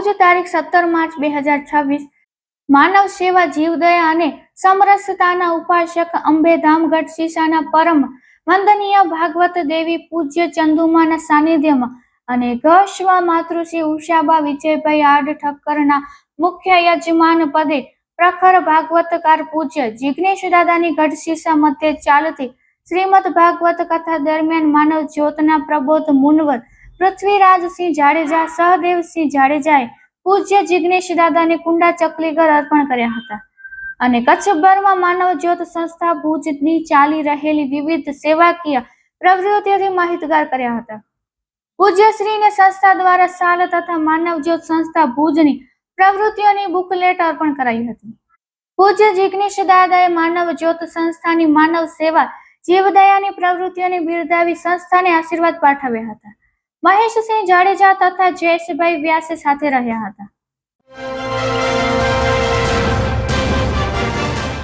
રોજ તારીખ 17 માર્ચ 2026 માનવ સેવા જીવદયા અને સમરસતાના ઉપાસક અંબેધામ ગઢશીશાના પરમ વંદનીય ભાગવત દેવી પૂજ્ય ચંદુમાના સાનિધ્યમાં અને ગૌશ્વ માતૃશ્રી ઉષાબા વિજયભાઈ આડ ઠક્કરના મુખ્ય યજમાન પદે પ્રખર ભાગવતકાર પૂજ્ય જિગ્નેશ દાદાની ગઢશીશા મધ્યે ચાલતી શ્રીમદ ભાગવત કથા દરમિયાન માનવ જ્યોતના પ્રબોધ મુનવર પૃથ્વીરાજસિંહ જાડેજા સહદેવસિંહ જાડેજાએ પૂજ્ય જિગ્નેશ દાદાને કુંડા ચકલીગર અર્પણ કર્યા હતા અને કચ્છભરમાં માનવ જ્યોત સંસ્થા ભુજની ચાલી રહેલી વિવિધ સેવાકીય પ્રવૃત્તિઓથી માહિતગાર કર્યા હતા. પૂજ્યશ્રીને સંસ્થા દ્વારા સાલ તથા માનવ જ્યોત સંસ્થા ભુજની પ્રવૃત્તિઓની બુકલેટ અર્પણ કરાઈ હતી. પૂજ્ય જિગ્નેશ દાદાએ માનવ જ્યોત સંસ્થાની માનવ સેવા જીવદયાની પ્રવૃત્તિઓને બિરદાવી સંસ્થાને આશીર્વાદ પાઠવ્યા હતા. મહેશસિંહ જાડેજા તથા જયેશભાઈ વ્યાસે સાથે રહ્યા હતા.